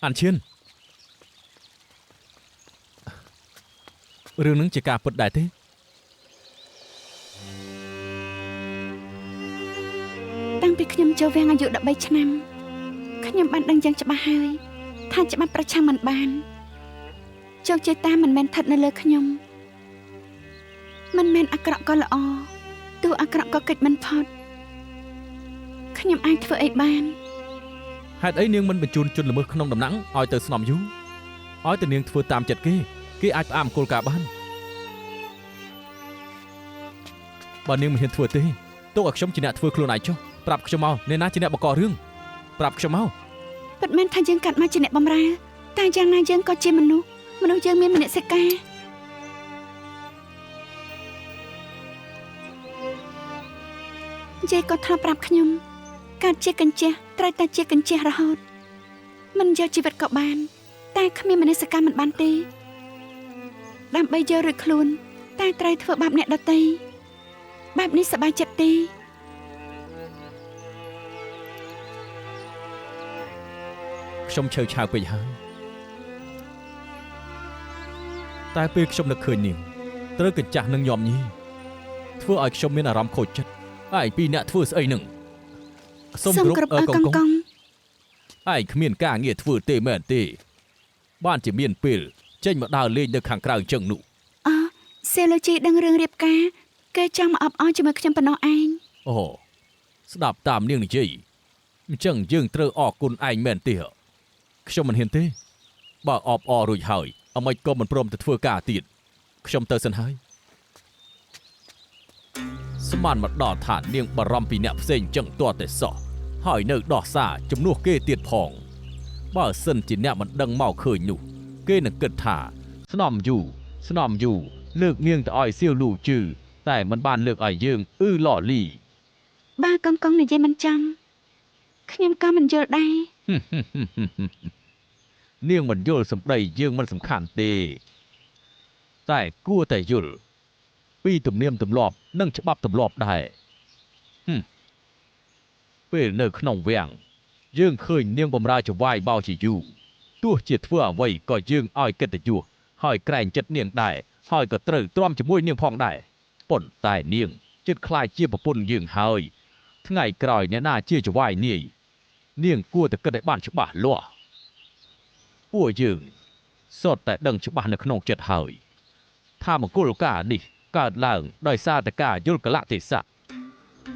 អានឈៀនរឿងនឹងជាការពិតដែរទេតាំងពីខ្ញុំចូលវាំងអាយុ13ឆ្នាំខ្ញុំបានដឹងយ៉ាងច្បាស់ហើយថាច្បាប់ប្រឆាំងមិនបានជោគជ័យតាមមិនមែនស្ថិតនៅលើខ្ញុំមិនមែនអាក្រក់ក៏ល្អទោះអាក្រក់ក៏កិច្ចមិនផុតខ្ញុំអាចធ្វើអីបានហេតុអីនាងមិនបញ្ជូនជនល្មើសក្នុងដំណាំងឲ្យទៅស្នំយូឲ្យតែនាងធ្វើតាមចិត្តគេអាចផ្អាកគោលការណ៍បានបើនាងមិនហ៊ានធ្វើទេទុកឲ្យខ្ញុំជាអ្នកធ្វើខ្លួនឯងចុះប្រាប់ខ្ញុំមកអ្នកណាជាអ្នកបង្ករឿងប្រាប់ខ្ញុំមកពិតមែនថាយើងកាត់មកជាអ្នកបម្រើតែយ៉ាងណាយើងក៏ជាមនុស្សយើងមានមនសិការយាយក៏ធ្លាប់ប្រាប់ខ្ញុំកើតជាកញ្ចេះត្រូវតែជាកញ្ចេះរហូតមិនយកជីវិតក៏បានតែគ្មានមនសិការមិនបានទេដើម្បីយករួចខ្លួនតែត្រូវធ្វើបាបអ្នកដទៃបែបនេះសប្បាយចិត្តទេខ្ញុំឆើឆាវពេកហើយតែពេលខ្ញុំនឹកឃើញនាងត្រូវកញ្ចាស់នឹងញោមញីធ្វើឲ្យខ្ញុំមានអារម្មណ៍ខូចចិត្តឯងពីរអ្នកធ្វើស្អីនឹងសុំគ្រប់កងឯងគ្មានការងារធ្វើទេមែនទេបានជាមានពេលចេញមកដើរលេងនៅខាងក្រៅចឹងនោះសេឡូជីដឹងរឿងរៀបការគេចង់មកអបអរជាមួយខ្ញុំប៉ុណ្ណោះឯងអូស្ដាប់តាមនាងនិយាយអញ្ចឹងយើងត្រូវអរគុណឯងមែនទេខ្ញុំមិនហ៊ានទេបើអបអររួចហើយអ្មេចក៏មិនព្រមទៅធ្វើការទៀតខ្ញុំទៅសិនហើយស្មានមកដល់ឋាននាងបារម្ភពីអ្នកផ្សេងចឹងទាល់តែសោះហើយនៅដោះសារជំនួសគេទៀតផងបើសិនជាអ្នកមិនដឹងមកឃើញនោះគេនឹងគិតថាស្នំយូលើកនាងទៅឲ្យសៀវលូជឺតែមិនបានលើកឲ្យយើងឡលីបើកងនិយាយមិនចំខ្ញុំក៏មិនយល់ដែរនាងមិនយល់សម្ដីយើងមិនសំខាន់ទេតែគួរតែយល់ពីទំនៀមទម្លាប់និងច្បាប់ទម្លាប់ដែរពេលនៅក្នុងវាំងយើងឃើញនាងបម្រើចវាយបោជាយូរទោះជាធ្វើអ្វីក៏យើងឲ្យកិត្តិយសហើយក្រែងចិត្តនាងដែរហើយក៏ត្រូវទ្រាំជាមួយនាងផងដែរប៉ុន្តែនាងជិតខ្លាចជាប្រពន្ធយើងហើយថ្ងៃក្រោយអ្នកណាជាចវាយនាងគួរតែគិតឲ្យបានច្បាស់លាស់ពួកយើងសុទ្ធតែដឹងច្បាស់នៅក្នុងចិត្តហើយថាមង្គលការនេះកើតឡើងដោយសារតែការយល់កលៈទេសៈ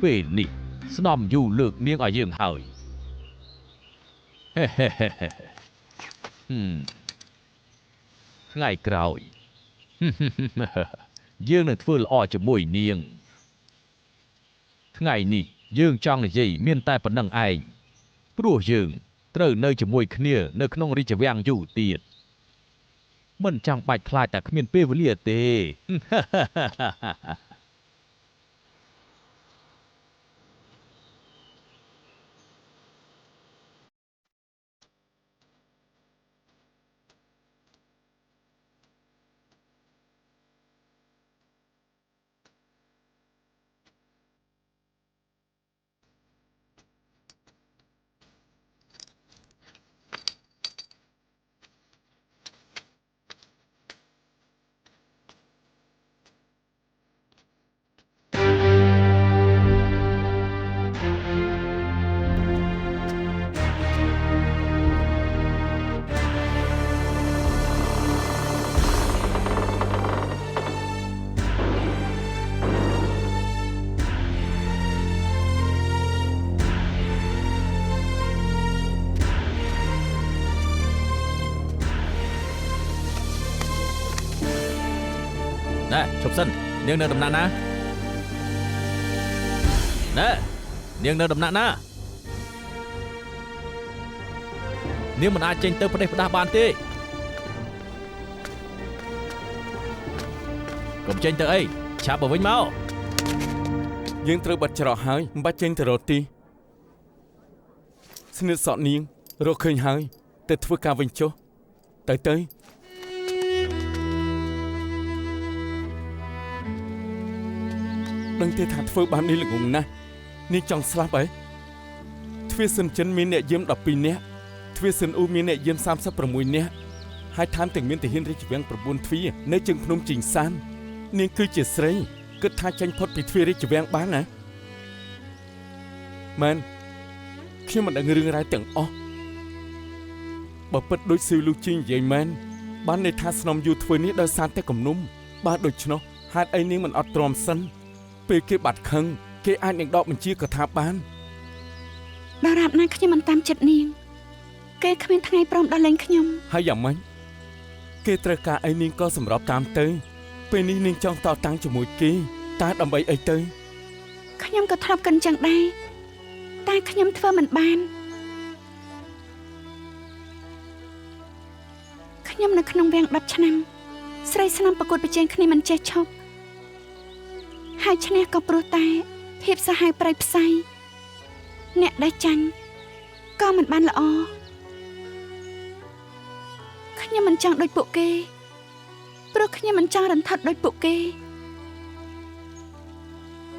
ពេលនេះស្នំយូលើកនាងឲ្យយើងហើយថ្ងៃក្រោយយើងនឹងធ្វើល្អជាមួយនាងថ្ងៃនេះយើងចង់និយាយមានតែប៉ុណ្្នឹងឯងព្រោះយើងត្រូវនៅជាមួយគ្នានៅក្នុងរាជវាំងយូរទៀតមិនចាំបាច់ខ្លាចតែគ្មានពេលវេលាទេណែឈប់សិននាងនៅដំណាក់ណានាងនៅដំណាក់ណានាងមិនអាចចេញទៅផ្ដេសផ្ដាសបានទេកុំចេញទៅអីឆាប់មកវិញមកយើងត្រូវបាត់ច្រកហើយមិនបាច់ចេញទៅរកទីស្និទ្ធសក់នាងរកឃើញហើយតែធ្វើការវិញចុះទៅដឹងទេថាធ្វើបាននេះល្ងងណាស់នាងចង់ស្លាប់ហ៎ទ្វារសិនចិនមានអ្នកយាម12នាក់ ទ្វារសិនអ៊ូមានអ្នកយាម36នាក់ហើយថែមទាំងមានទាហានរាជវាំង9ទ្វារនៅជើងភ្នំជីងសាននាងគឺជាស្រីគិតថាចាញ់ផុតពីទ្វាររាជវាំងបានណាមែនខ្ញុំមិនដឹងរឿងរ៉ាវទាំងអស់បើពិតដូចស៊ឺលូជីនិយាយមែនបានន័យថាស្នំយូធ្វើនេះដោយសារតែគំនុំបើដូច្នោះហេតុអីនាងមិនអត់ទ្រាំសិនពេលគេបាត់ខឹងគេអាចនឹងដកបញ្ជាក៏ថាបានដរាបណាខ្ញុំមិនតាមចិត្តនាងគេគ្មានថ្ងៃព្រមដល់លែងខ្ញុំហើយយ៉ាងម៉េចគេត្រូវការអីនាងក៏សម្របតាមទៅពេលនេះនាងចង់តតាំងជាមួយគេតើដើម្បីអីទៅខ្ញុំក៏ធ្លាប់កិនចឹងដែរតែខ្ញុំធ្វើមិនបានខ្ញុំនៅក្នុងវាំង10ឆ្នាំស្រីស្នំប្រកួតប្រជែងគ្នាមិនចេះឈប់ហើយឈ្នះក៏ព្រោះតែភាពសាហាវប្រៃផ្សៃអ្នកដែលចាញ់ក៏មិនបានល្អខ្ញុំមិនចង់ដូចពួកគេព្រោះខ្ញុំមិនចង់រន្ធត់ដូចពួកគេ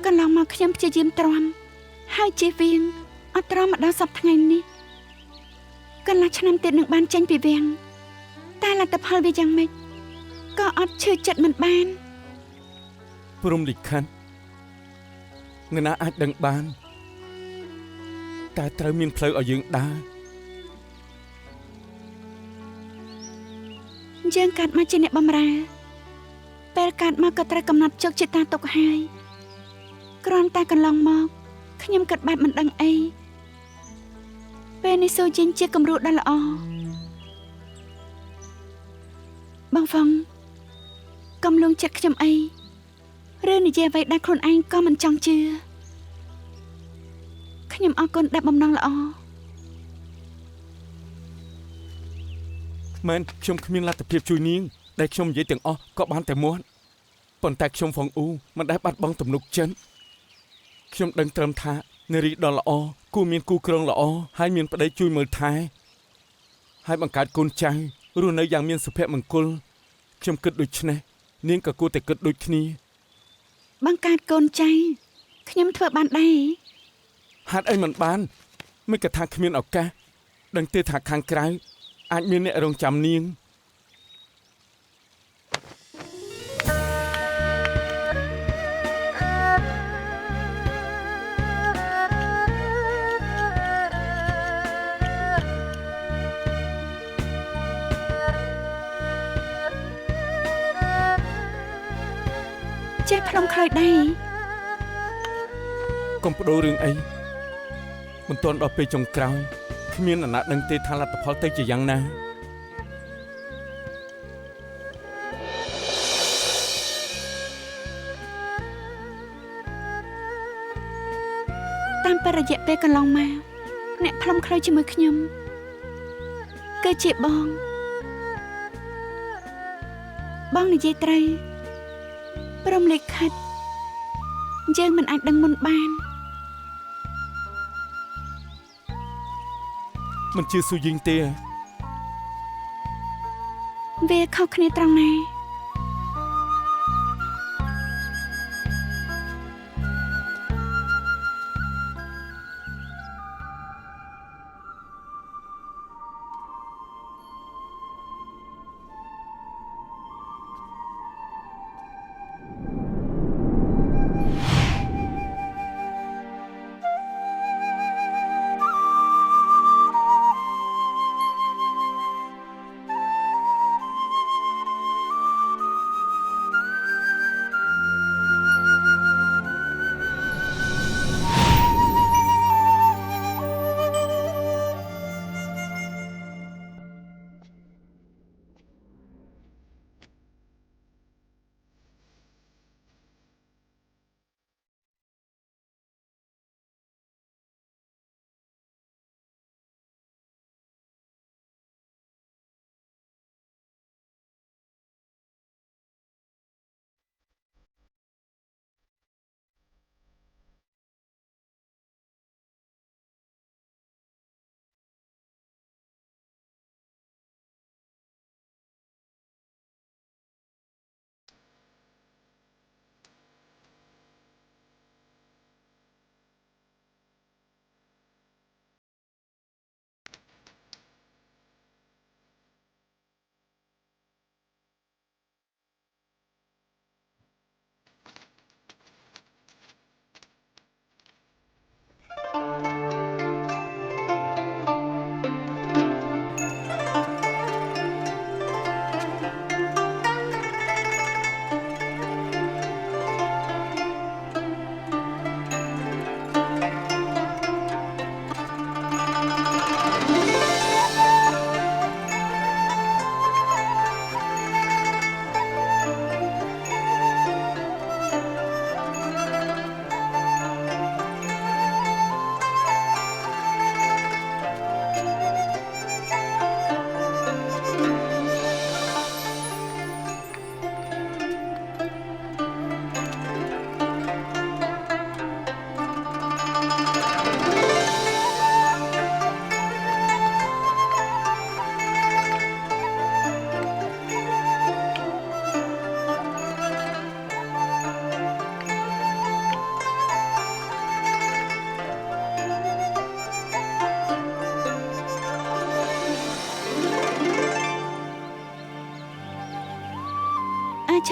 កន្លងមកខ្ញុំព្យាយាមទ្រាំហើយជៀសវាងអត់ទ្រាំមកដល់សប្តាហ៍ថ្ងៃនេះកន្លះឆ្នាំទៀតនឹងបានចេញពីវាំងតែលទ្ធផលវាយ៉ាងម៉េចក៏អត់ឈឺចិត្តមិនបានព្រំលិខិតនរណាអាចដឹងបានតែត្រូវមានផ្លូវឲ្យយើងដើរយើងកាត់មកជាអ្នកបម្រើពេលកាត់មកក៏ត្រូវកំណត់ជោគជតាទុកហើយគ្រាន់តែកន្លងមកខ្ញុំគិតបែបមិនដឹងអីពេលនេះសូជីងជាគំរូដ៏ល្អបងហ្វុងកំលងចិត្តខ្ញុំអីឬនិយាយអ្វីដែលខ្លួនឯងក៏មិនចង់ជឿខ្ញុំអរគុណដែលបំណងល្អមែនខ្ញុំគ្មានលទ្ធភាពជួយនាងដែលខ្ញុំនិយាយទាំងអស់ក៏បានតែមាត់ប៉ុន្តែខ្ញុំហ្វុងអ៊ូមិនដែលបាត់បង់ទំនុកចិត្តខ្ញុំដឹងត្រឹមថានារីដ៏ល្អគួរមានគូគ្រងល្អហើយមានប្តីជួយមើលថែហើយបង្កើតកូនចៅរស់នៅយ៉ាងមានសុភមង្គលខ្ញុំគិតដូច្នេះនាងក៏គួរតែគិតដូចគ្នាបង្កើតកូនចៅខ្ញុំធ្វើបានដែរហេតុអីមិនបានមិនក៏ថាគ្មានឱកាសដឹងទេថាខាងក្រៅអាចមានអ្នករងចាំនាងចេះផ្លុំខ្លុយដែរកុំបដូររឿងអីមិនទាន់ដល់ពេលចុងក្រោយគ្មានអ្នកណាដឹងទេថាលទ្ធផលទៅជាយ៉ាងណាតាមរយៈពេលកន្លងមកអ្នកផ្លុំខ្លុយជាមួយខ្ញុំគឺជាបងនិយាយត្រូវព្រមលិខិតយើងមិនអាចដឹងមុនបានមិនជឿស៊ូយីងទេវាខុសគ្នាត្រង់ណា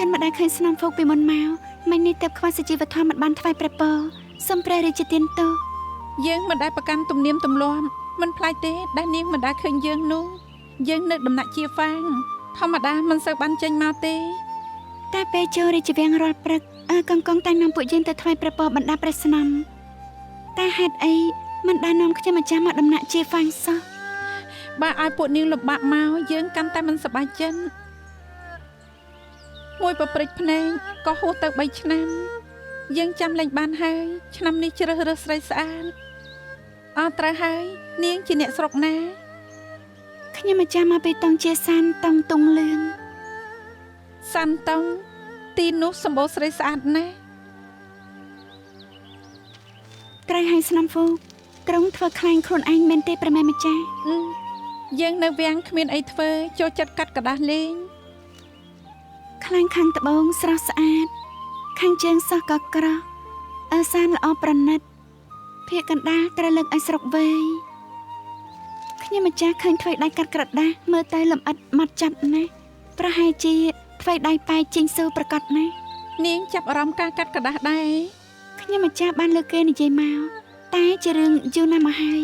ฉันมาได้เคยสนองphụcពីមុនមកមិននេះទៅខ្វះសុជីវធម៌មិនបានថ្វាយព្រះពរសូមព្រះរាជាទានទោស យើងមិនដែលប្រកាន់ទំនៀមទម្លាប់មិនផ្លាច់ទេដែលនាងមិនដែលឃើញយើងនោះយើងនៅដំណាក់ជាហ្វាងធម្មតាមិនសូវបានចេញមកទេ តែពេលចូលរាជវាំងរាល់ព្រឹកកងកងតែនាំពួកយើងទៅថ្វាយព្រះពរបណ្ដាព្រះស្នំតែហេតុអីមិនដែលនាំខ្ញុំម្ចាស់មកដំណាក់ជាហ្វាងសោះ បើឲ្យពួកនាងលំបាកមកយើងកាន់តែមិនសប្បាយចិត្តមួយប្រព្រឹត្តភ្នែកក៏ហួសទៅ3ឆ្នាំយើងចាំលែងបានហើយឆ្នាំនេះជ្រើសរើសស្រីស្អាតអត់ត្រូវហើយនាងជាអ្នកស្រុកណា ខ្ញុំម្ចាស់មកពីតង់ជាសានតង់តុងលឿង សាន់តុងទីនោះសម្បូរស្រីស្អាតណាស់ ត្រូវឲ្យស្នំហ្វូក្រុងធ្វើខ្លែងខ្លួនឯងមែនទេព្រះមេម្ចាស់ យើងនៅវាំងគ្មានអីធ្វើចូលចិត្តកាត់กระดาษលេង ខ្លែងខាងត្បូងស្រស់ស្អាតខាងជើងសោះក៏ក្រោះសានល្អប្រណិតភាគកណ្ដាលត្រូវលើកឲ្យស្រុកវែងខ្ញុំម្ចាស់ឃើញធ្វើដៃកាត់ក្រដាស់មើលទៅលម្អិតម៉ត់ចាប់ណាស់ប្រហែលជាធ្វើដៃប៉ែជីងស៊ូប្រកាសណាស់ នាងចាប់អារម្មណ៍ការកាត់กระดาษដែរ ខ្ញុំម្ចាស់បានលើកគេនិយាយមកតែជារឿងយូរណាស់មកហើយ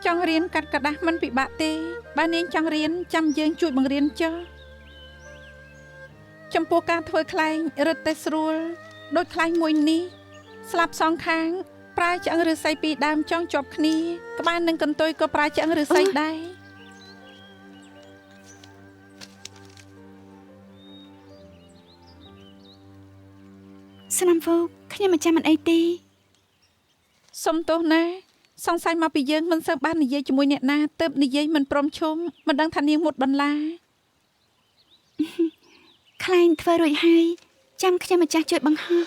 ចង់រៀនកាត់กระดาษមិនពិបាកទេបើនាងចង់រៀនចាំយើងជួយបង្រៀនចុះចំពោះការធ្វើខ្លែងរឹតតែស្រួលដូចខ្លែងមួយនេះស្លាប់សងខាងប្រើឆ្អឹងឫស្សីពីរដើមចងជាប់គ្នាក្បាលនិងកន្ទុយក៏ប្រើឆ្អឹងឫស្សីដែរ ស្នំហ្វូខ្ញុំម្ចាស់មិនអីទេ សុំទោសណាសង្ស័យមកពីយើងមិនសូវបាននិយាយជាមួយអ្នកណាទើបនិយាយមិនព្រមឈុំមិនដឹងថានាងមុតបន្លា ខ្លែងធ្វើរួចហើយចាំខ្ញុំម្ចាស់ជួយបង្ហោះ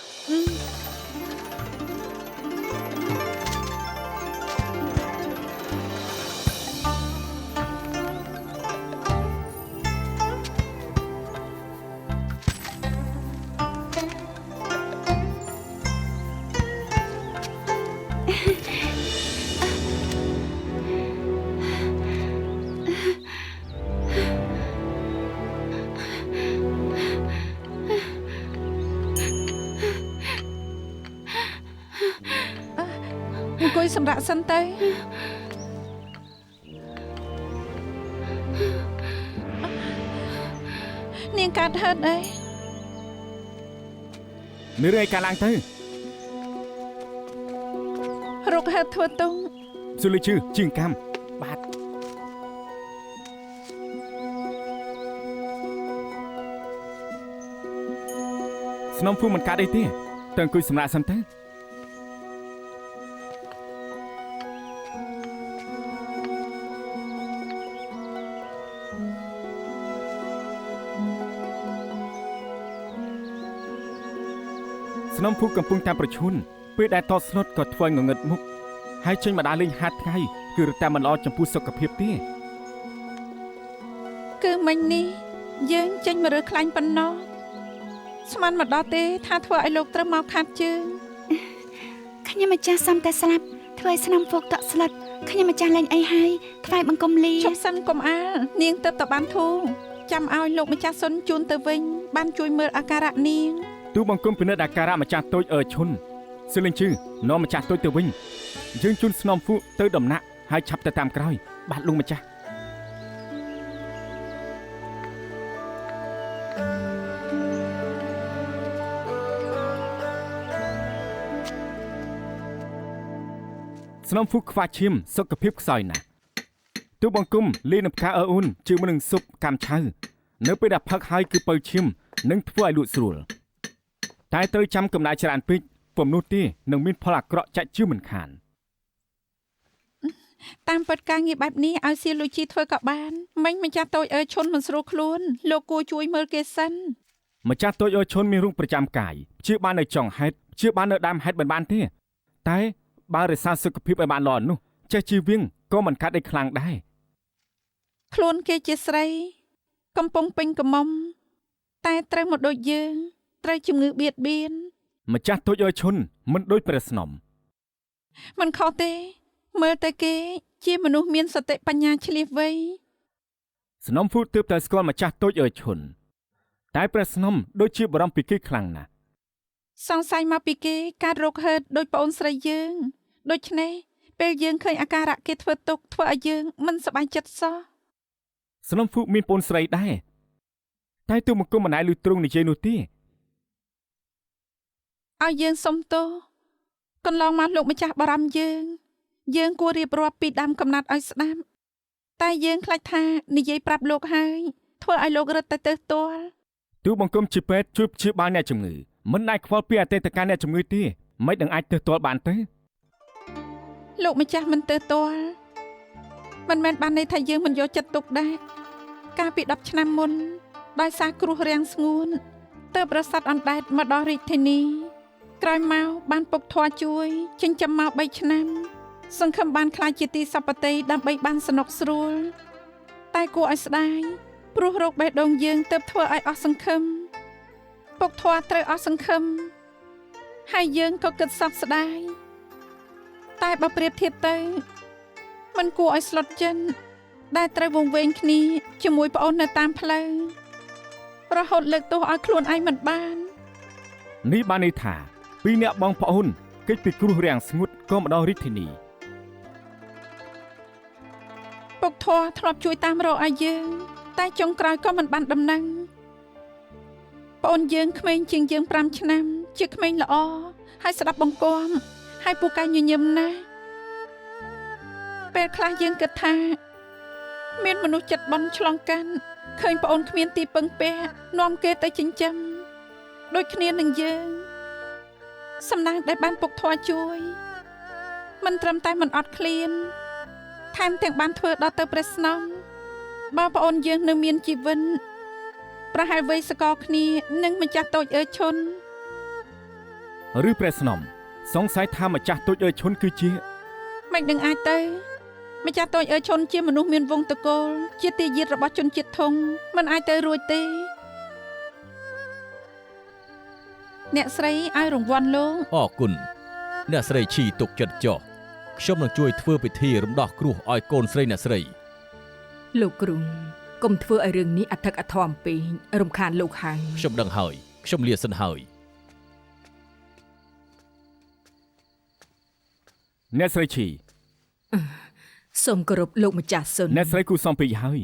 អង្គុយសម្រាប់សិនទៅនាងកាត់ហឺតអី មានរឿងអីកើតឡើងទៅ រកហឺតធ្វើតុង ស៊ូលីឈឺជាងកម្មបាទស្នំហ្វូមិនកើតអីទេតើអង្គុយសម្រាប់សិនទៅ ស្នំភូកំពុងតែប្រឈួនពេលដែលតតស្លុតក៏ធ្វើងងឹតមុខហើយចេញមកដើរលេងហាត់ថ្ងៃគឺរត់តែមិនល្អចំពោះសុខភាពទេ គឺមិញនេះយើងចេញមករើខ្លាញ់ប៉ុណ្ណោះស្មានមកដល់ទេថាធ្វើឲ្យលោកត្រូវមកខាត់ជើង ខ្ញុំម្ចាស់សំតែស្លាប់ធ្វើឲ្យស្នំហ្វូតក់ស្លុតខ្ញុំម្ចាស់លែងអីហើយថ្វាយបង្គំលា ជប់សិនកុំអាលនាងទៅតបានធូរចាំឲ្យលោកម្ចាស់សុនជូនទៅវិញបានជួយមើលអាការៈនាង ទូបង្គំពិនិត្យអាការៈម្ចាស់តូចឈុនស៊ូលីឈឺនាំម្ចាស់តូចទៅវិញយើងជូនស្នំភូទៅដំណាក់ហើយឆាប់ទៅតាមក្រោយបាទលោកម្ចាស់ ស្នំភូខ្វះឈាមសុខភាពខ្សោយណាស់ទូបង្គំលេងនឹងផ្កាអ៊ូនជាមួយនឹងស៊ុបកាំឆៅនៅពេលដែលផឹកហើយគឺបើឈាមនឹងធ្វើឲ្យលក់ស្រួលតែត្រូវចាំកំណត់ច្រើនពេកពុំនោះទេនឹងមានផលអាក្រក់ចាច់ជឿមិនខាន តាមពិតការងារបែបនេះឲ្យសៀលលូជីធ្វើក៏បានមិញម្ចាស់តូចឈុនមិនស្រួលខ្លួនលោកគួរជួយមើលគេសិន ម្ចាស់តូចឈុនមានរូបប្រចាំកាយជាបាននៅចុងហេតុជាបាននៅដើមហេតុមិនបានទេតែបើរក្សាសុខភាពឲ្យបានល្អនោះចេះជៀសវាងក៏មិនកាត់អីខ្លាំងដែរ ខ្លួនគេជាស្រីកំពុងពេញកំមុំតែត្រូវមកដូចយើងត្រូវជំងឺបៀតបៀន ម្ចាស់តូចឈុនមិនដូចព្រះស្នំ មិនខុសទេមើលទៅគេជាមនុស្សមានសតិបញ្ញាឆ្លៀសវៃ สนมฟูទើបតែស្គាល់ម្ចាស់តូចអើឈុនតែព្រះស្នំដូចជាបារម្ភពីគេខ្លាំងណាស់ សង្ស័យមកពីគេការរកហេតុដោយប្អូនស្រីយើងដូច្នេះពេលយើងឃើញអាការៈគេធ្វើទុកធ្វើឲ្យយើងមិនសប្បាយចិត្តសោះ สนมฟูមានប្អូនស្រីដែរតែទូមកគុំមិនដែលលឺទ្រង់និយាយនោះទេ ឲ្យយើងសុំទោសកន្លងមកលោកម្ចាស់បារម្ភយើងគួររៀបរាប់ពីដើមកំណត់ឲ្យស្ដាប់តែយើងខ្លាចថានិយាយប្រាប់លោកហើយធ្វើឲ្យលោករត់ទៅទាល់ ទូបង្គំជាពេទ្យជួយព្យាបាលអ្នកជំងឺមិនដែលខ្វល់ពីអតីតកាលអ្នកជំងឺទេមិនដឹងអាចទៅទាល់បានទៅ លោកម្ចាស់មិនទៅទាល់មិនមែនបានន័យថាយើងមិនយកចិត្តទុកដែរកាលពី10ឆ្នាំមុនដោយសារគ្រោះរាំងស្ងួនទើបប្រសិទ្ធអណ្ដែតមកដល់រាជធានីក្រោយមកបានពុកធွာជួយចិញ្ចឹមមក3ឆ្នាំសង្ឃឹមបានខ្លាចជាទីសព្វតីដើម្បីបានសនុកស្រួលតែគួរឲ្យស្ដាយព្រោះរោគបេះដូងយើងទើបធ្វើឲ្យអស់សង្ឃឹមពុកធွာត្រូវអស់សង្ឃឹមហើយយើងក៏គិតសោកស្ដាយតែបើប្រៀបធៀបទៅมันគួរឲ្យស្លុតចិនដែលត្រូវវង្វេងគ្នាជាមួយប្អូននៅតាមផ្លូវរហូតលើកទោសឲ្យខ្លួនឯងមិនបាន នេះបានន័យថាពីរអ្នកបងប្អូនគេចពីគ្រោះរាំងស្ងួតក៏មកដល់រាជធានី ពុកធွာធ្លាប់ជួយតាមរកឲ្យយើងតែចុងក្រោយក៏មិនបានដំណឹងប្អូនយើងក្មេងជាងយើង5ឆ្នាំជាក្មេងល្អហើយស្ដាប់បង្គាប់ហើយពូកែញញឹមណាស់ពេលខ្លះយើងគិតថាមានមនុស្សចិត្តបន់ឆ្លងកាត់ឃើញប្អូនគ្មានទីពឹងពាក់នាំគេទៅចិញ្ចឹមដូចគ្នានឹងយើងសំណាងដែលបានពុកធွာជួយមិនត្រឹមតែមិនអត់ឃ្លានថែមទាំងបានធ្វើដល់ទៅព្រះស្នំបើប្អូនយើងនៅមានជីវិតប្រហែលវ័យសកលគ្នានឹងម្ចាស់តូចអើឈុន ឬព្រះស្នំសង្ស័យថាម្ចាស់តូចអើឈុនគឺជា មិននឹងអាចទៅម្ចាស់តូចអើឈុនជាមនុស្សមានវង្សតកូលជាទាយាទរបស់ជនជាតិធំមិនអាចទៅរួចទេអ្នកស្រីឲ្យរង្វាន់លោក អរគុណអ្នកស្រីឈីទុកចិត្តចុះខ្ញុំនឹងជួយធ្វើពិធីរំដោះគ្រោះឲ្យកូនស្រីអ្នកស្រី លោកគ្រូកុំធ្វើឲ្យរឿងនេះអធិកអធមពេករំខានលោកហើយ ខ្ញុំដឹងហើយខ្ញុំលាសិនហើយ អ្នកស្រីឈី សូមគោរពលោកម្ចាស់សុន អ្នកស្រីគូសំពេកហើយ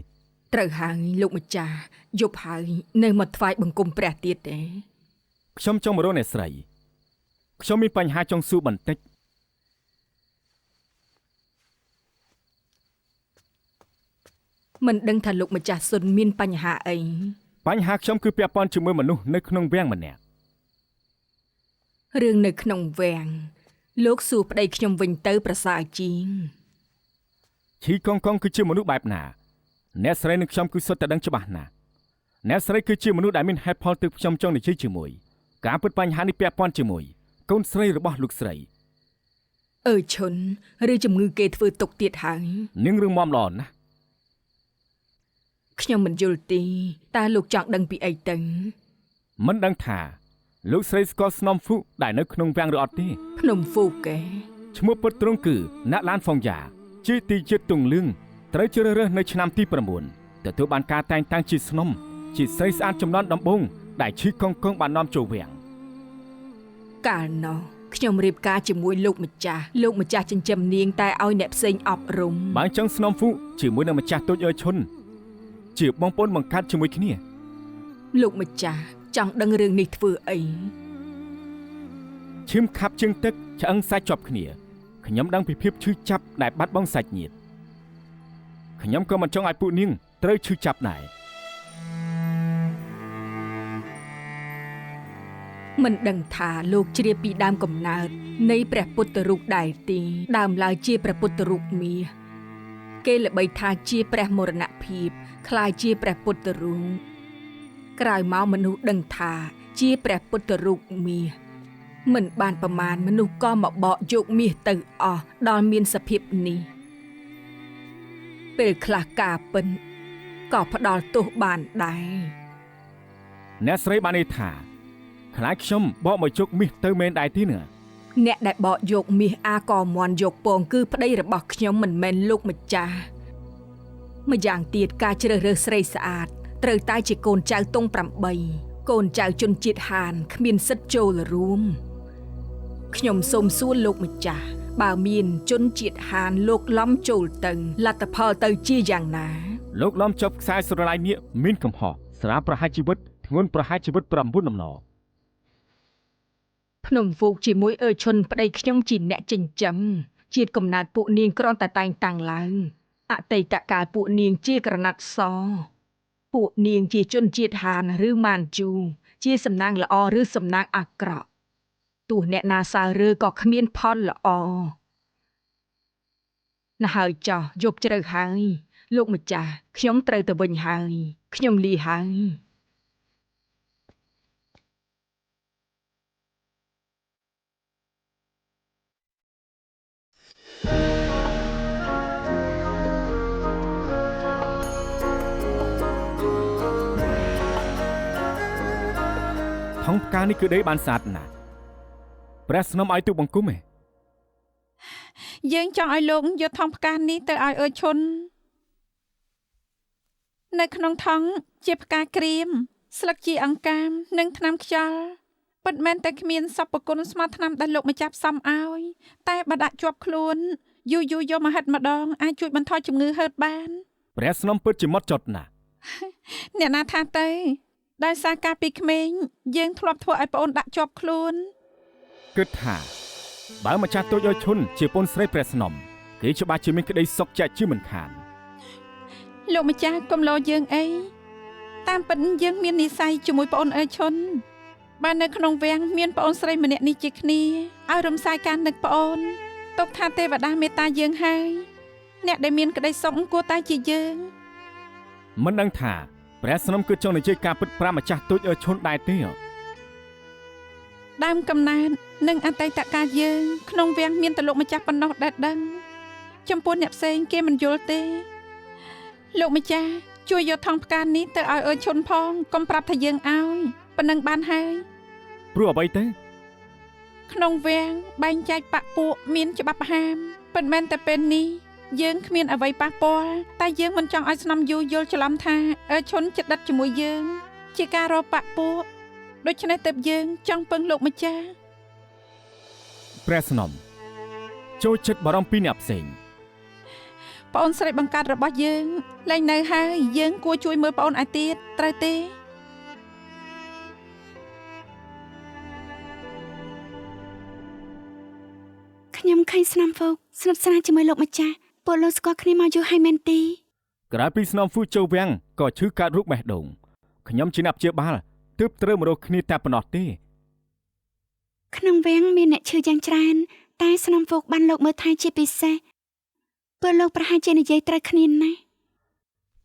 ត្រូវហើយលោកម្ចាស់យប់ហើយនៅមកថ្វាយបង្គំព្រះទៀតទេ ខ្ញុំចង់មករកអ្នកស្រីខ្ញុំមានបញ្ហាចង់សួរបន្តិច មិនដឹងថាលោកម្ចាស់សុនមានបញ្ហាអី បញ្ហាខ្ញុំគឺពាក់ព័ន្ធជាមួយមនុស្សនៅក្នុងវាំងម្នាក់ រឿងនៅក្នុងវាំងលោកសួរប្តីខ្ញុំវិញទៅប្រសើរជាង ឈីកងកងគឺជាមនុស្សបែបណាអ្នកស្រីនិងខ្ញុំគឺសុទ្ធតែដឹងច្បាស់ណាស់អ្នកស្រីគឺជាមនុស្សដែលមានហេតុផលទើបខ្ញុំចង់និយាយជាមួយការពិតបញ្ហានេះពាក់ព័ន្ធជាមួយកូនស្រីរបស់លោកស្រី អើឈុនឬជំងឺគេធ្វើទុកទៀតហើយ នឹងរឿងមមល្អណាស់ ខ្ញុំមិនយល់ទេតើលោកចង់ដឹងពីអីទៅ មិនដឹងថាលោកស្រីស្គាល់ស្នំហ្វូដែលនៅក្នុងវាំងឬអត់ទេ ភ្នំហ្វូកេ ឈ្មោះពិតទ្រង់គឺណាក់ឡានហ្វុងយ៉ាជាទីជាតិទុងលឹងត្រូវជ្រើសរើសនៅឆ្នាំទី9ទទួលបានការតែងតាំងជាស្នំជាស្រីស្អាតចំនួនដំបូងដែលឈីកងកងបាននាំចូលវាំង កាលនោះខ្ញុំរៀបការជាមួយលោកម្ចាស់ចិញ្ចឹមនាងតែឲ្យអ្នកផ្សេងអប់រំ បើអញ្ចឹងស្នំហ្វូជាមួយនឹងម្ចាស់តូចអើឈុនជាបងប្អូនបង្កើតជាមួយគ្នា លោកម្ចាស់ចង់ដឹងរឿងនេះធ្វើអី ឈាមខាប់ជើងទឹកឆ្អឹងសាច់ជាប់គ្នាខ្ញុំដឹងពីភាពឈឺចាប់ដែលបាត់បង់សាច់ញាតិខ្ញុំក៏មិនចង់ឲ្យពួកនាងត្រូវឈឺចាប់ដែរ មិនដឹងថាលោកជ្រាបពីដើមកំណើតនៃព្រះពុទ្ធរូបដែរទេដើមឡើយជាព្រះពុទ្ធរូបមាសគេល្បីថាជាព្រះមរណភាពคล้ายជាព្រះពុទ្ធរូបក្រោយមកមនុស្សដឹងថាជាព្រះពុទ្ធរូបមាសមិនបានប្រមាណមនុស្សក៏មកបកយកមាសទៅអស់ដល់មានសភាពនេះពេលខ្លះការពិនក៏ផ្ដាល់ទោសបានដែរ អ្នកស្រីបានន័យថាខ្លាចខ្ញុំបកមកជុកមាសទៅមែនដែរទេណា អ្នកដែលបកយកមាសអាកមន់យកពងគឺប្តីរបស់ខ្ញុំមិនមែនលោកម្ចាស់ ម្យ៉ាងទៀតការជ្រើសរើសស្រីស្អាតត្រូវតែជាកូនចៅតុង8កូនចៅជនជាតិហានគ្មានសិទ្ធិចូលរួមខ្ញុំសូមសួរលោកម្ចាស់បើមានជនជាតិហានលោកឡំចូលទៅលទ្ធផលទៅជាយ៉ាងណា លោកឡំចប់ខ្សែស្រឡាយនេះមានកំហុសស្រាប្រហារជីវិតធ្ងន់ប្រហារជីវិត9ដំណ ភ្នំវូកជាមួយអើឈុនប្តីខ្ញុំជាអ្នកចិញ្ចឹមជាតិកំណើតពួកនាងគ្រាន់តែតែងតាំងឡើងអតីតកាលពួកនាងជាក្រណាត់សពួកនាងជាជនជាតិហានឬម៉ានជូជាសំណាងល្អឬសំណាងអាក្រក់ទោះអ្នកណាសើរើក៏គ្មានផលល្អណាស់ហើយចោះយប់ជ្រៅហើយលោកម្ចាស់ខ្ញុំត្រូវទៅវិញហើយខ្ញុំលីហើយ ថងផ្កានេះគឺដីបានស្អាតណាស់ព្រះស្នំឲ្យទូបង្គំឯង យើងចង់ឲ្យលោកយកថង់ផ្កានេះទៅឲ្យអើឈុននៅក្នុងថង់ជាផ្កាក្រៀមស្លឹកជាអង្កាមនិងថ្នាំខ្យល់ពិតមែនតែគ្មានសពគុណស្មើថ្នាំដែលលោកម្ចាស់ផ្សំឲ្យតែបើដាក់ជាប់ខ្លួនយូរយកមកហិតម្ដងអាចជួយបន្ថយជំងឺហឺតបាន ព្រះស្នំពិតជាម៉ត់ចត់ណាស់ អ្នកណាថាទៅដោយសារការពីក្មេងយើងធ្លាប់ធ្វើឲ្យប្អូនដាក់ជាប់ខ្លួន គិតថាបើម្ចាស់តូចឲ្យឈុនជាពូនស្រីព្រះស្នំគេច្បាស់ជាមានក្តីសុខចាក់ជាមិនខាន លោកម្ចាស់កុំលោយើងអីតាមពិតយើងមាននិស្ស័យជាមួយប្អូនអើឈុនបាននៅក្នុងវាំងមានប្អូនស្រីម្នាក់នេះជាគ្នាឲ្យរំសាយការនឹកប្អូនទុកថាទេវតាមេត្តាយើងហើយអ្នកដែលមានក្តីសុខគួរតែជាយើង មិនដឹងថាព្រះស្នំគឺចង់និយាយការពិតប្រាម្ចាស់តូចឲ្យឈុនដែរទេ ដើមកំណើតនិងអតីតកាលយើងក្នុងវាំងមានតែលោកម្ចាស់ប៉ុណ្ណោះដែលដឹងចំពោះអ្នកផ្សេងគេមិនយល់ទេលោកម្ចាស់ជួយយកថង់ផ្កានេះទៅឲ្យអើឈុនផងកុំប្រាប់ថាយើងឲ្យប៉ុណ្ណឹងបានហើយ ព្រោះអ្វីទៅ ក្នុងវាំងបែងចែកបកពួកមានច្បាប់ហាមប៉ុន្មានតែពេលនេះយើងគ្មានអ្វីប៉ះពាល់តែយើងមិនចង់ឲ្យស្នំយូយល់ច្រឡំថាអើឈុនចិត្តដិតជាមួយយើងជាការរកបកពួកដូច្នេះទើបយើងចង់ពឹងលោកម្ចាស់ ព្រះស្នំចូលចិត្តបារម្ភពីអ្នកផ្សេង ប្អូនស្រីបង្កើតរបស់យើងលែងនៅហើយយើងគួរជួយមើលប្អូនឲ្យទៀតត្រូវទេ ខ្ញុំឃើញស្នំវូកស្និទ្ធស្នាលជាមួយលោកម្ចាស់ពួកលោកស្គាល់គ្នាមកយូរហើយមែនទេ ក្រៅពីស្នំហ្វូចូលវាំងក៏ឈឺកើតរូបបេះដូងខ្ញុំជាអ្នកព្យាបាលទើបត្រូវមករកគ្នាតែប៉ុណ្ណោះទេ ក្នុងវាំងមានអ្នកឈឺយ៉ាងច្រើនតែស្នំវូកបានលោកមើលថែជាពិសេសពួកលោកប្រហែលជានិយាយត្រូវគ្នាណាស់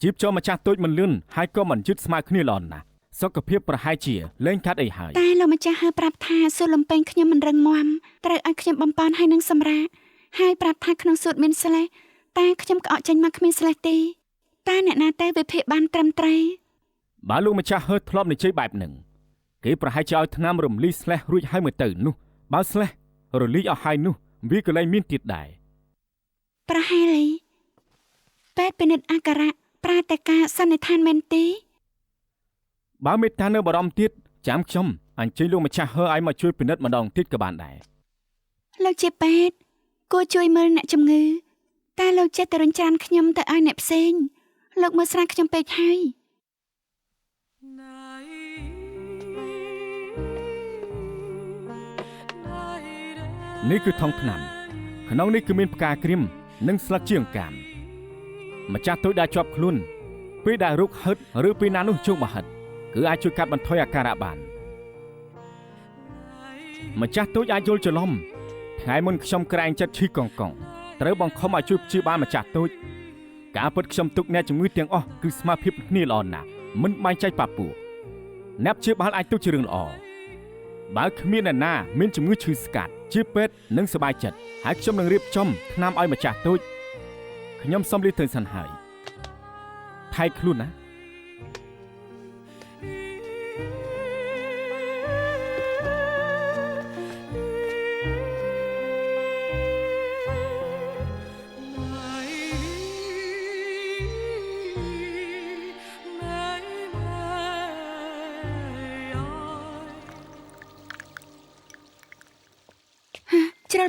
ជីបចូលម្ចាស់តូចមិនលឿនហើយក៏មិនយឺតស្មើគ្នាល្អណាស់សុខភាពប្រហែលជាលែងកាត់អីហើយ តែលោកម្ចាស់ហើប្រាប់ថាសួតលំពេងខ្ញុំមិនរឹងមាំត្រូវឲ្យខ្ញុំបំពន់ហើយនឹងសម្រាកហើយប្រាប់ថាក្នុងសួតមានស្លេះតែខ្ញុំក្អកចេញមកគ្មានស្លេះទេតែអ្នកណាទៅវិភាគបានត្រឹមត្រូវ បើលោកម្ចាស់ហឺតធ្លាប់និយាយបែបហ្នឹងគេប្រហែលជាឲ្យថ្នាំរំលីស្លេះរួចហើយមើលទៅនោះបើស្លេះរលីអស់ហើយនោះវាក៏លែងមានទៀតដែរ ប្រហែលពេទ្យពិនិត្យអាការៈប្រើតែការសន្និដ្ឋានមែនទេ បើមេត្តានៅបារម្ភទៀតចាំខ្ញុំអញ្ជើញលោកម្ចាស់ហឺឲ្យមកជួយពិនិត្យម្ដងទៀតក៏បានដែរ លោកជាពេទ្យគួរជួយមើលអ្នកជំងឺតែលោកចិត្តទៅរំចានខ្ញុំទៅឲ្យអ្នកផ្សេងលោកមើលស្រាខ្ញុំពេកហើយ នេះគឺថងថ្នាំក្នុងនេះគឺមានផ្កាក្រៀមនិងស្លឹកជាអង្កាមម្ចាស់តូចដែលជាប់ខ្លួនពេលដែលរោគហិតឬពេលណានោះជោគមកហិតគឺអាចជួយកាត់បន្ថយអាការៈបានម្ចាស់តូចអាចយល់ច្រឡំថ្ងៃមុនខ្ញុំក្រែងចិត្តឈឺកង់កង់ត្រូវបង្ខំឲ្យជួយព្យាបាលម្ចាស់តូចការពិតខ្ញុំទុកអ្នកជំងឺទាំងអស់គឺស្មារតីគ្នាល្អណាស់មិនបែងចែកប៉ាពូអ្នកព្យាបាលអាចទុកជារឿងល្អបើគ្មានអ្នកណាមានជំងឺឈឺស្កាត់ជាពេទ្យនឹងសប្បាយចិត្តហើយខ្ញុំនឹងរៀបចំថ្នាំឲ្យម្ចាស់តូចខ្ញុំសុំលាទៅសិនហើយថៃខ្លួនណា ន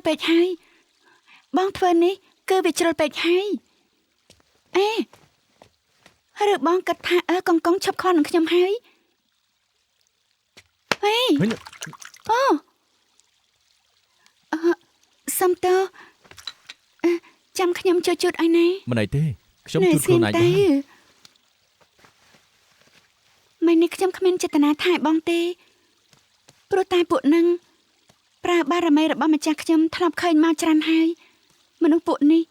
ពេកហើយបងធ្វើនេះគឺវាជ្រុលពេកហើយអេឬបងគិតថាកងឈប់ខ្លាចនឹងខ្ញុំហើយហេអូសំតើចាំខ្ញុំជួយជូតឲ្យណា មិនអីទេខ្ញុំជូតខ្លួនឯងបាន មិននេះខ្ញុំគ្មានចេតនាថាឲ្យបងទេព្រោះតែពួកនឹងប្រើបារមីរបស់ម្ចាស់ខ្ញុំធ្លាប់ឃើញមកច្រើនហើយមនុស្សពួកនេះ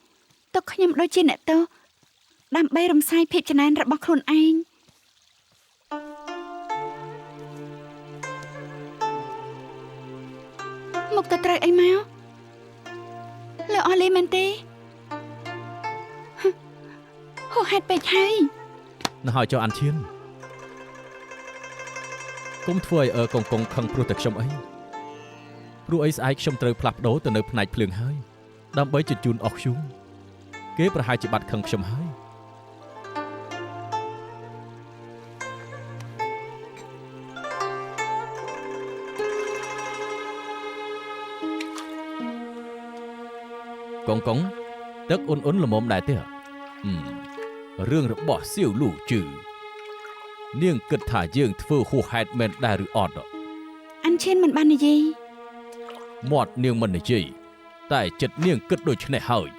ទុកខ្ញុំដូចជាអ្នកទោសដើម្បីរំសាយភាពច្នៃរបស់ខ្លួនឯងមកទៅត្រូវអីមកលោកអស់លីមែនទេហូហេតុពេកហើយ នៅហើយចុះអានឈៀនគុំធ្វើឲ្យកងខឹងព្រោះតែខ្ញុំអីព្រោះអីស្អែកខ្ញុំត្រូវផ្លាស់ប្ដូរទៅនៅផ្នែកភ្លើងហើយដើម្បីជញ្ជូនអស់ខ្ញុំគេប្រហែលជាបាត់ខឹងខ្ញុំហើយកងទឹកអ៊ុនល្មមដែរទេរឿងរបស់សៀវលូជឺនាងគិតថាយើងធ្វើហួសហេតុមែនដែរឬអត់អានឈិនមិនបាននិយាយ មាត់នាងមិននិយាយតែចិត្តនាងគិតដូចនេះហើយ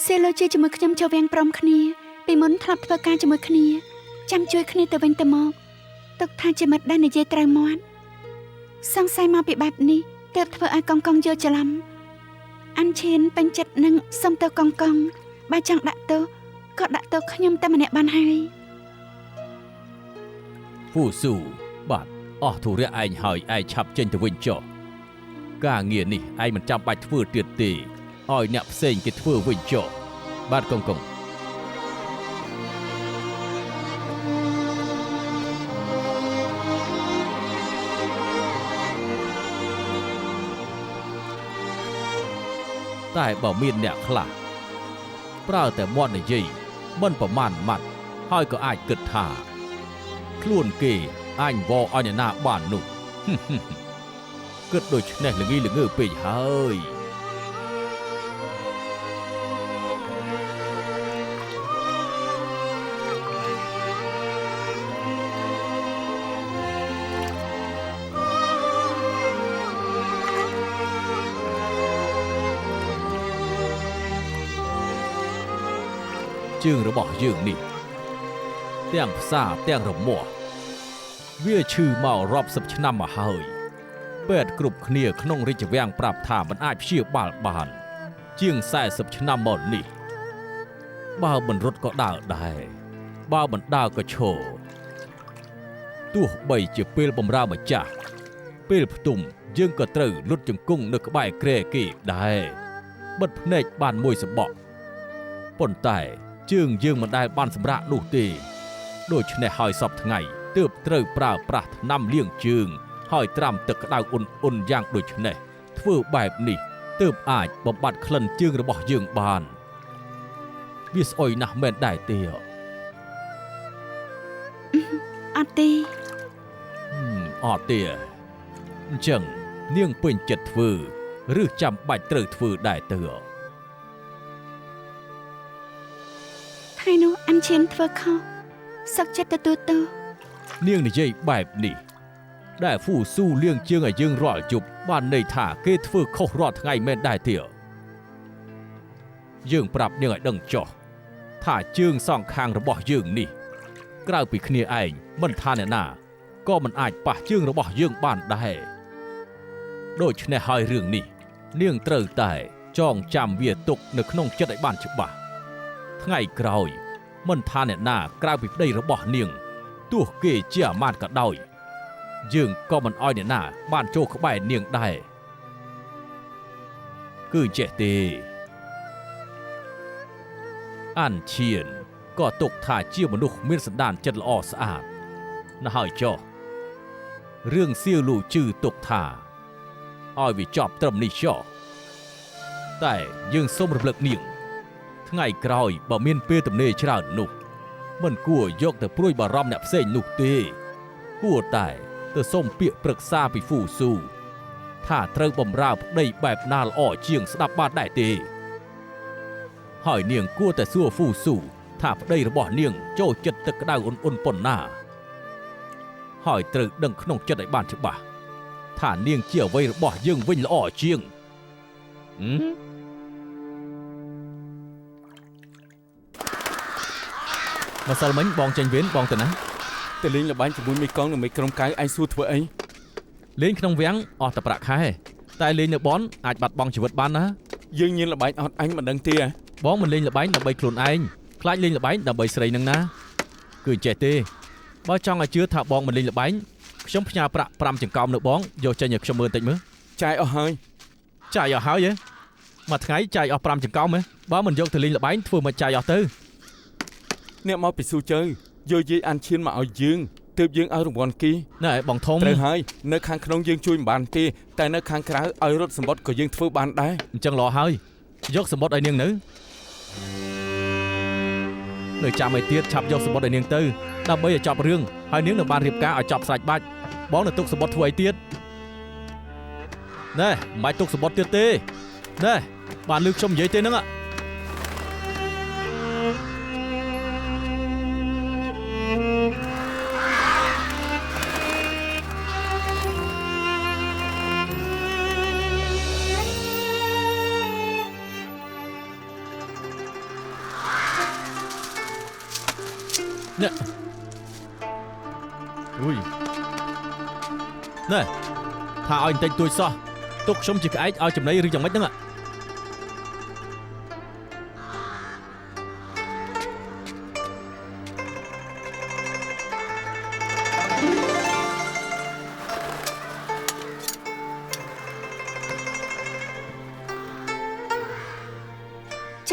សេឡូជាជាមួយខ្ញុំចូលវាំងព្រមគ្នាពីមុនធ្លាប់ធ្វើការជាមួយគ្នាចាំជួយគ្នាទៅវិញទៅមកទុកថាជាមិត្តដែលនិយាយត្រូវមាត់សង្ស័យមកពីបែបនេះទើបធ្វើឲ្យកងយកច្រឡំអានឈិនពេញចិត្តនឹងសុំទៅកងបើចង់ដាក់ទោសក៏ដាក់ទោសខ្ញុំតែម្នាក់បានហើយ ហ្វូស៊ូបាទអស់ធុរៈឯងហើយឯងឆាប់ចេញទៅវិញចុះការងារនេះឯងមិនចាំបាច់ធ្វើទៀតទេឲ្យអ្នកផ្សេងគេធ្វើវិញចុះបាទកងតែបើមានអ្នកខ្លះប្រើតែមាត់និយាយមិនប្រមាណម៉ាត់ហើយក៏អាចគិតថា ខ្លួនគេអញវល់ឲ្យអ្នកណាបាននោះគិតដូចនេះល្ងីល្ងើពេកហើយជើងរបស់យើងនេះទាំងផ្សារទាំងរមាស់ វាឈឺមករាប់សិបឆ្នាំមកហើយពេទ្យគ្រប់គ្នាក្នុងរាជវាំងប្រាប់ថាមិនអាចព្យាបាលបានជាង40ឆ្នាំមកនេះបើមិនរត់ក៏ដើរដែរបើមិនដើរក៏ឈរទោះបីជាពេលបំរើម្ចាស់ពេលផ្ទុំយើងក៏ត្រូវលុតជង្គង់នៅក្បែរគ្រែគេដែរបិទភ្នែកបានមួយសបកប៉ុន្តែជើងយើងមិនដែលបានសម្រាកនោះទេដូច្នេះហើយសពថ្ងៃ ទើបត្រូវប្រើប្រាស់ថ្នាំលាងជើងហើយត្រាំទឹកក្តៅអ៊ុនយ៉ាងដូចនេះធ្វើបែបនេះទើបអាចបំបត្តិក្លិនជើងរបស់យើងបានវាស្អុយណាស់មែនដែរទេអត់ទេ អត់ទេអញ្ចឹងនាងពេញចិត្តធ្វើឬចាំបាច់ត្រូវធ្វើដែរទៅថ្ងៃនោះអានឈិនធ្វើខុសសឹកចិត្តទទួលទោស នាងនិយាយបែបនេះដែលហ្វូស៊ូលៀងជើងឲ្យយើងរាល់ជប់បានន័យថាគេធ្វើខុសរាល់ថ្ងៃមែនដែរទេយើងប្រាប់នាងឲ្យដឹងចុះថាជើងសងខាងរបស់យើងនេះក្រៅពីគ្នាឯងមិនថាអ្នកណាក៏មិនអាចប៉ះជើងរបស់យើងបានដែរដូច្នេះហើយរឿងនេះនាងត្រូវតែចងចាំវាទុកនៅក្នុងចិត្តឲ្យបានច្បាស់ថ្ងៃក្រោយមិនថាអ្នកណាក្រៅពីប្តីរបស់នាង ទោះគេជាអាមាត្យក៏ដោយយើងក៏មិនអោយអ្នកណាបានចូលក្បែរនាងដែរគឺចេះទេអានឈៀនក៏ទុកថាជាមនុស្សមានសន្តានចិត្តល្អស្អាតណាស់ហើយចុះរឿងសៀវលូជឺទុកថាឲ្យវាចប់ត្រឹមនេះចុះតែយើងសូមរំលឹកនាងថ្ងៃក្រោយបើមានពេលទំនេរច្រើននោះ មិនគួរយកទៅព្រួយបារម្ភអ្នកផ្សេងនោះទេគួរតែទៅសុំពាក្យប្រឹក្សាពីហ្វូស៊ូ ថាត្រូវបំរើប្តីបែបណាល្អជាងស្ដាប់បានដែរទេហើយនាងគួរតែសួរហ្វូស៊ូថាប្តីរបស់នាងចូលចិត្តទឹកក្តៅអ៊ុនប៉ុណ្ណាហើយត្រូវដឹងក្នុងចិត្តឲ្យបានច្បាស់ថានាងជាអ្វីរបស់យើងវិញល្អជាងម្សិលមិញបងចេញវេនបងទៅណាទៅលេងល្បែងជាមួយមេកងនិងមេក្រុមកៅឯងសួរធ្វើអីលេងក្នុងវាំងអស់តែប្រាក់ខែតែលេងនៅបនអាចបាត់បង់ជីវិតបានណាយើងញៀនល្បែងអត់អញមិនដឹងទេបងមិនលេងល្បែងដើម្បីខ្លួនឯងខ្លាចលេងល្បែងដើម្បីស្រីនឹងណាគឺចេះទេបើចង់ឲ្យជឿថាបងមិនលេងល្បែងខ្ញុំផ្ញើប្រាក់5ចង្កោមនៅបងយកចេញឲ្យខ្ញុំមើលតិចមើលចាយអស់ហើយចាយអស់ហើយមួយថ្ងៃចាយអស់5ចង្កោមបើមិនយកទៅលេងល្បែងធ្វើមិនចាយអស់ទៅអ្នកមកពីស៊ូជើយកយាយអានឈៀនមកឲ្យយើងទើបយើងឲ្យរង្វាន់គីណែបងធំត្រូវហើយនៅខាងក្នុងយើងជួយមិនបានទេតែនៅខាងក្រៅឲ្យរត់សម្បត្តិក៏យើងធ្វើបានដែរអញ្ចឹងល្អហើយយកសម្បត្តិឲ្យនាងនៅចាំឲ្យទៀតឆាប់យកសម្បត្តិឲ្យនាងទៅដើម្បីឲ្យចប់រឿងហើយនាងនឹងបានរៀបការឲ្យចប់ស្រេចបាច់បងនឹងទុកសម្បត្តិធ្វើអីទៀតណែមិនបាច់ទុកសម្បត្តិទៀតទេណែបានលឺខ្ញុំនិយាយទេហ្នឹងណែអុយណែថាឲ្យបន្តិចទួចសោះទុកខ្ញុំជាក្អែកឲ្យចំណីឬយ៉ាងម៉េចហ្នឹង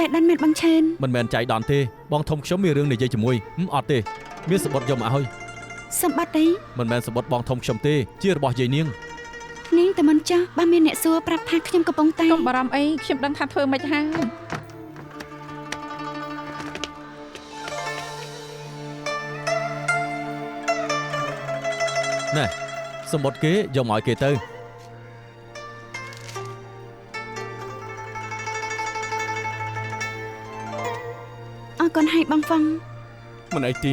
ចៃដន្យមែនបងឆេនមិនមែនចៃដន្យទេបងធំខ្ញុំមានរឿងនិយាយជាមួយអត់ទេមានសម្បត្តិយកមកឲ្យសម្បត្តិអីមិនមែនសម្បត្តិបងធំខ្ញុំទេជារបស់យាយនាងតែមិនចាស់បើមានអ្នកសួរប្រាប់ថាខ្ញុំកំពុងតែកុំបារម្ភអីខ្ញុំដឹងថាធ្វើមិនហើយណែសម្បត្តិគេយកមកឲ្យគេទៅអរគុណហើយបងហ្វុងមិនអីទេ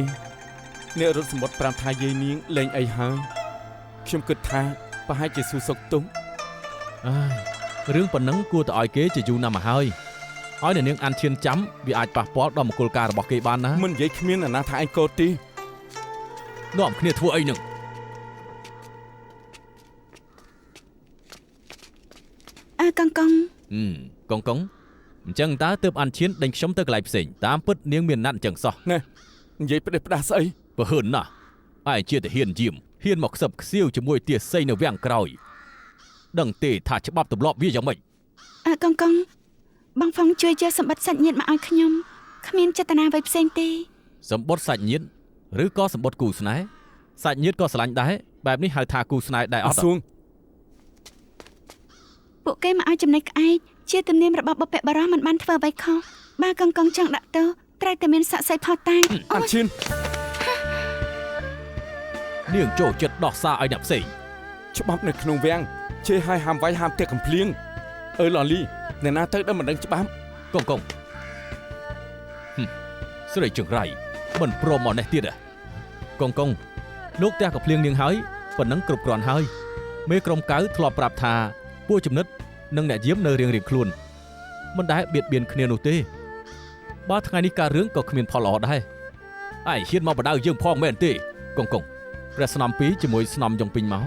អ្នករត់សម្បត្តិប្រាប់ថាយាយនាងលេងអីហើយខ្ញុំគិតថាប្រហែលជាស៊ូសុកទុំរឿងប៉ុណ្ណឹងគួរតែឲ្យគេជាយូរណាស់មកហើយឲ្យអ្នកនាងអានឈានចាំវាអាចប៉ះពាល់ដល់មង្គលការរបស់គេបានណាមិននិយាយគ្មានអាណាថាឯងកោតទេនាំគ្នាធ្វើអីនឹងកងកងកងអញ្ចឹងតើទើបអានឈានដេញខ្ញុំទៅកន្លែងផ្សេងតាមពិតនាងមានណាត់អញ្ចឹងសោះណែនិយាយផ្ដេសផ្ដាស់ស្អីបើហឺនណាស់ឯងជាទាហានយាមហ៊ានមកខ្សឹបខ្សៀវជាមួយទាសីនៅវាំងក្រោយដឹងទេថាច្បាប់ទម្លាប់វាយ៉ាងម៉េចកងបងហ្វុងជួយយកសម្បត្តិសាច់ញាតិមកឲ្យខ្ញុំគ្មានចេតនាអ្វីផ្សេងទេសម្បត្តិសាច់ញាតិឬក៏សម្បត្តិគូស្នេហ៍សាច់ញាតិក៏ស្រឡាញ់ដែរបែបនេះហៅថាគូស្នេហ៍ដែរអត់សួងពួកគេមកឲ្យចំណេះក្អែកជាទំនៀមរបស់បុព្វបុរសមិនបានធ្វើអ្វីខុសបើកងចង់ដាក់ទោសត្រូវតែមានស័ក្តិសិទ្ធិផុសតាងអាឈិននាងចូលចិត្តដោះសារឲ្យអ្នកផ្សេងច្បាប់នៅក្នុងវាំងជេរឲ្យហាមវាយហាមផ្ទះកំភ្លៀងឡលីអ្នកណាទៅដែលមិនដឹងច្បាប់កងស្រីចង្រៃមិនព្រមមកនេះទៀតកងលោកផ្ទះកំភ្លៀងនាងហើយប៉ុណ្ណឹងគ្រប់គ្រាន់ហើយមេក្រុមកៅធ្លាប់ប្រាប់ថាពួកចំណិតនិងអ្នកយាមនៅរៀងខ្លួនមិនដែលបៀតបៀនគ្នានោះទេបើថ្ងៃនេះការរឿងក៏គ្មានផលល្អដែរឯងហ៊ានមកបដៅយើងផងមែនទេកងព្រះស្នំពីរជាមួយស្នំយ៉ងពីងមក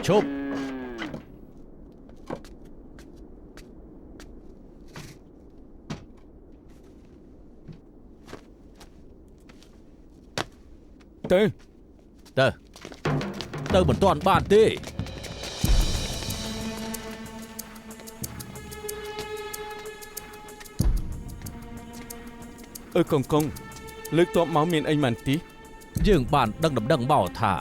ឈប់ទៅមិនទាន់បានទេ កងកងលើកតបមកមានអីមិនទី យើងបានដឹងដំណឹងមកថា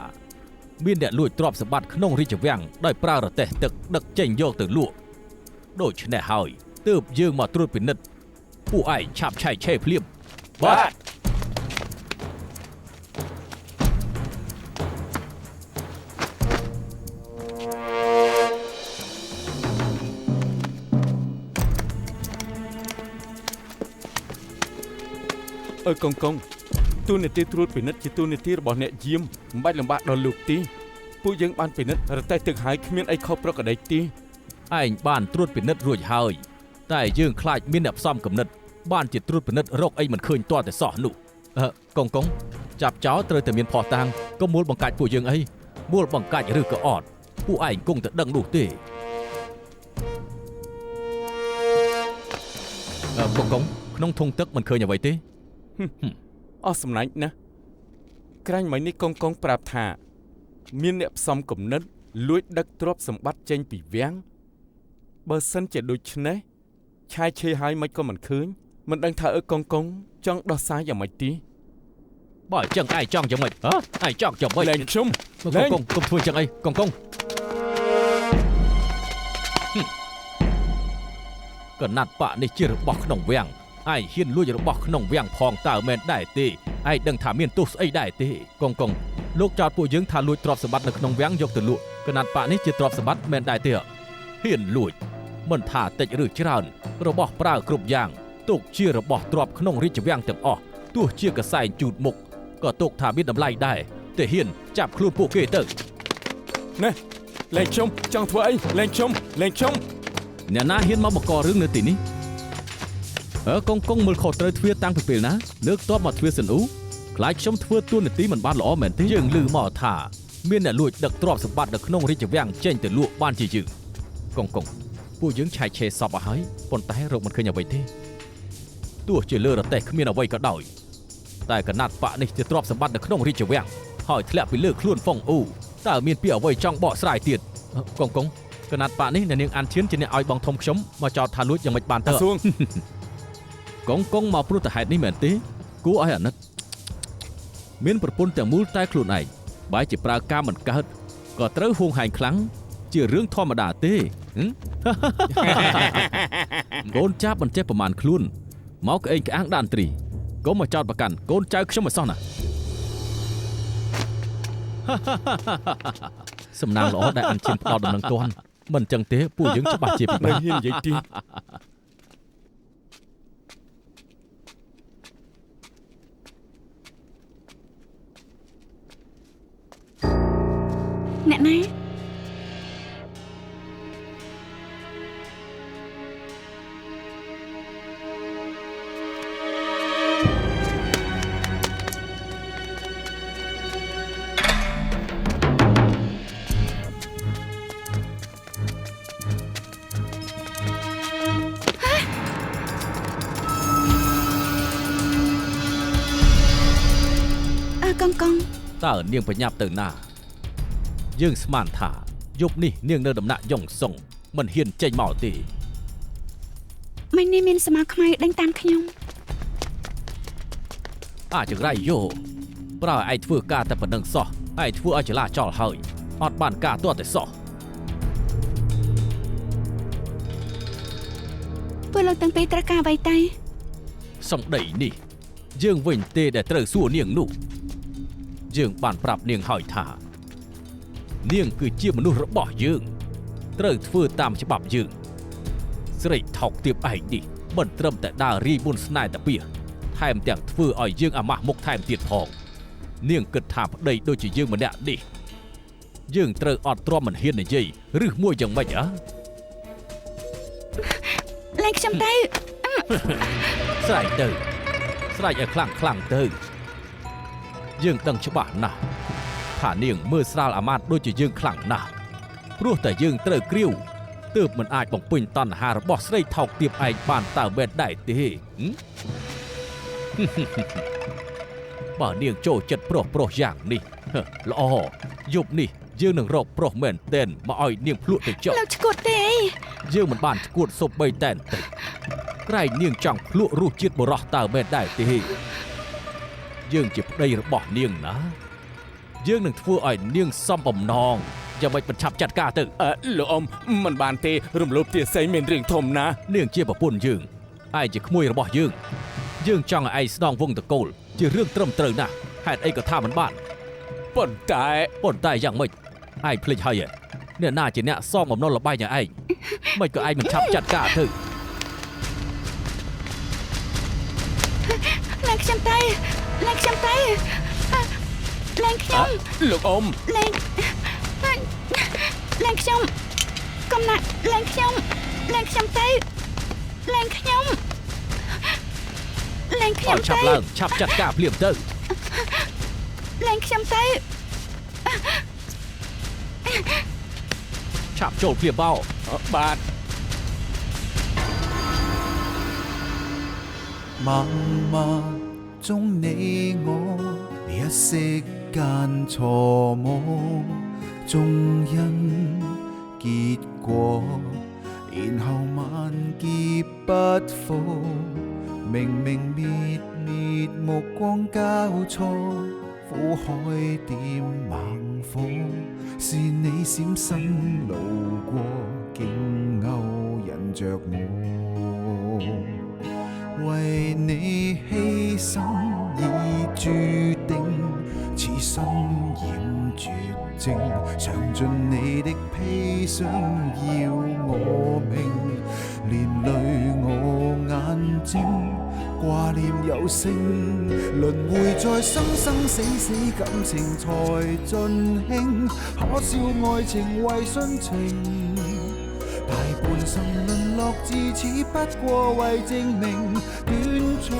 មានអ្នកលួចទ្រព្យសម្បត្តិក្នុងរាជវាំងដោយប្រើរទេះទឹកដឹកចេញយកទៅលក់ដូច្នេះហើយទើបយើងមកត្រួតពិនិត្យពួកឯងឆាប់ឆែកឆេរភ្លាមបាទ កងកងទូនីតិត្រួតពិនិត្យជាទូនីតិរបស់អ្នកយាមមិនបាច់លំបាកដល់លោកទីពួកយើងបានពិនិត្យរទេះទឹកហើយគ្មានអីខុសប្រក្រតីទី ឯងបានត្រួតពិនិត្យរួចហើយតែយើងខ្លាចមានអ្នកផ្សំគំនិតបានជាត្រួតពិនិត្យរកអីមិនឃើញទាល់តែសោះនោះកងកងចាប់ចោលត្រូវតែមានផោះតាំងកុំមូលបង្កាច់ពួកយើងអីមូលបង្កាច់ឬក៏អត់ពួកឯងគង់តែដឹងនោះទេកងកងក្នុងធុងទឹកមិនឃើញអ្វីទេ អស់សំណាញ់ណាស់ក្រាញ់មិញនេះកងកងប្រាប់ថាមានអ្នកផ្សំគំនិតលួចដឹកទ្រព្យសម្បត្តិចេញពីវាំងបើសិនជាដូច្នេះឆាយឆេរហើយមិនក៏មិនឃើញមិនដឹងថាកងកងចង់ដោះស្រាយយ៉ាងម៉េចទី បើអញ្ចឹងឯងចង់យ៉ាងម៉េចឯងចង់យ៉ាងម៉េច លែងខ្ញុំ កងកុំធ្វើអញ្ចឹងអីកងកងកណាត់បាក់នេះជារបស់ក្នុងវាំងឯងហ៊ានលួចរបស់ក្នុងវាំងផងតើមែនដែរទេឯងដឹងថាមានទោសស្អីដែរទេកងកងលោកចោទពួកយើងថាលួចទ្រព្យសម្បត្តិនៅក្នុងវាំងយកទៅលក់កណាត់បាក់នេះជាទ្រព្យសម្បត្តិមែនដែរទេហ៊ានលួចមិនថាតិចឬច្រើនរបស់ប្រើគ្រប់យ៉ាងទុកជារបស់ទ្រព្យក្នុងរាជវាំងទាំងអស់ទោះជាកសែងជូតមុខក៏ទុកថាមានតម្លៃដែរតែហ៊ានចាប់ខ្លួនពួកគេទៅ ណែលែងខ្ញុំចង់ធ្វើអីលែងខ្ញុំ អ្នកណាហ៊ានមកបង្ករឿងនៅទីនេះកងកងមើលខុសត្រូវទ្វាតាំងពីពេលណាលើកតបមកទ្វាសិនអ៊ូខ្លាចខ្ញុំធ្វើទួនាទីមិនបានល្អមែនទេយើងឮមកថាមានអ្នកលួចដឹកទ្រព្យសម្បត្តិនៅក្នុងរាជវាំងចេញទៅលក់បានជាយើងកងពួកយើងឆែកឆេរសពអស់ហើយប៉ុន្តែរកមិនឃើញអ្វីទេទោះជាលើរទេះគ្មានអ្វីក៏ដោយតែកណាត់បាក់នេះជាទ្រព្យសម្បត្តិនៅក្នុងរាជវាំងហើយធ្លាក់ពីលើខ្លួនហ្វុងអ៊ូតើមានពីអ្វីចង់បកស្រាយទៀតកងកណាត់បាក់នេះអ្នកនាងអានឈៀនជាអ្នកឲ្យបងធំខ្ញុំមកចោទថាលួចយ៉ាងម៉េចបានទៅ កងមកព្រោះតែហេតុនេះមែនទេគួរឲ្យអាណិតមានប្រពន្ធទាំងមូលតែខ្លួនឯងបែរជាប្រើការមិនកើតក៏ត្រូវហួងហែងខ្លាំងជារឿងធម្មតាទេកូនចាប់មិនចេះប្រមាណខ្លួនមកក្អេងក្អាងដានត្រីកុំមកចោទប្រកាន់កូនចៅខ្ញុំមិនសោះណាសំណាងល្អដែលអានឈានផ្ដោតដំណឹងទាន់មិនចឹងទេពួកយើងច្បាស់ជាពិបាក ហ៊ាននិយាយទៀត អ្នកណា កង តើនាងប្រញាប់ទៅណាយើងស្មានថាយប់នេះនាងនៅដំណាក់យ៉ុងសុងមិនហ៊ានចេញមកទេ មិញនេះមានស្មាខ្មៅដេញតាមខ្ញុំ អាចង្រៃយោប្រើឯងធ្វើការតែប៉ុណ្្នឹងសោះឯងធ្វើឲ្យចលាចលហើយអត់បានការទាល់តែសោះ ពួកលោកទាំងពីរត្រូវការអ្វីទៅ សំដីនេះយើងវិញទេដែលត្រូវសួរនាងនោះយើងបានប្រាប់នាងហើយថានាងគឺជាមនុស្សរបស់យើងត្រូវធ្វើតាមច្បាប់យើងស្រីថោកទាបឯងនេះមិនត្រឹមតែដើររីមុនស្នេហ៍តាពីថែមទាំងធ្វើឲ្យយើងអាម៉ាស់មុខថែមទៀតផងនាងគិតថាប្តីដូចជាយើងម្នាក់នេះយើងត្រូវអត់ទ្រាំមិនហ៊ាននិយាយឬមួយយ៉ាងម៉េច លែងខ្ញុំទៅ ស្រែកទៅស្រែកឲ្យខ្លាំងទៅយើងដឹងច្បាស់ណាស់ថានាងមើលស្រាលអាម៉ាតដូចជាយើងខ្លាំងណាស់ព្រោះតែយើងត្រូវគ្រាវទើបមិនអាចបំពេញតណ្ហារបស់ស្រីថោកទាបឯងបានតើមែនដែរទេបើនាងចូលចិត្តប្រុសយ៉ាងនេះល្អយប់នេះយើងនឹងរកប្រុសមែនតែនមកឲ្យនាងភ្លក់ទៅចុះ លោកឈួតទេ យើងមិនបានឈួតសុបបីតែនទៅ ក្រែងនាងចង់ភ្លក់រសជាតិបរោះតើមែនដែរទេយើងជាប្តីរបស់នាងណាយើងនឹងធ្វើឲ្យនាងសំបំណងយ៉ាងម៉េចបញ្ឆាប់ចាត់ការទៅ លោកអ៊ំមិនបានទេរំលោភទាស័យមានរឿងធំណាស់ នាងជាប្រពន្ធយើងឯងជាក្មួយរបស់យើងចង់ឲ្យឯងស្នងវង្សតកូលជារឿងត្រឹមត្រូវណាស់ហេតុអីក៏ថាមិនបាន ប៉ុន្តែ យ៉ាងម៉េចឯងភ្លេចហើយអ្នកណាជាអ្នកសងបំណុលលបែងឲ្យឯងមិនក៏ឯងមិនឆាប់ចាត់ការទៅ លែងខ្ញុំទៅលែងខ្ញុំទៅលែងខ្ញុំ លោកអ៊ំ លែងខ្ញុំកំណាក់លែងខ្ញុំទៅលែងខ្ញុំ ឲ្យឆាប់ឡើងឆាប់ចាត់ការភ្លាមទៅ លែងខ្ញុំទៅ ឆាប់ចូលភ្លាមបោ បាទ 默默中你我一息間錯摸，終因結果，然後萬劫不復，明明滅目光交錯，苦海點猛火，是你閃身路過，竟勾引着我。為你犧牲已注定，似身染絕症，嘗盡你的砒霜要我命，連累我眼睛掛念有聲，輪迴在生生死死感情才盡興，可笑愛情為殉情。大半生淪落至此，不過為證明短促。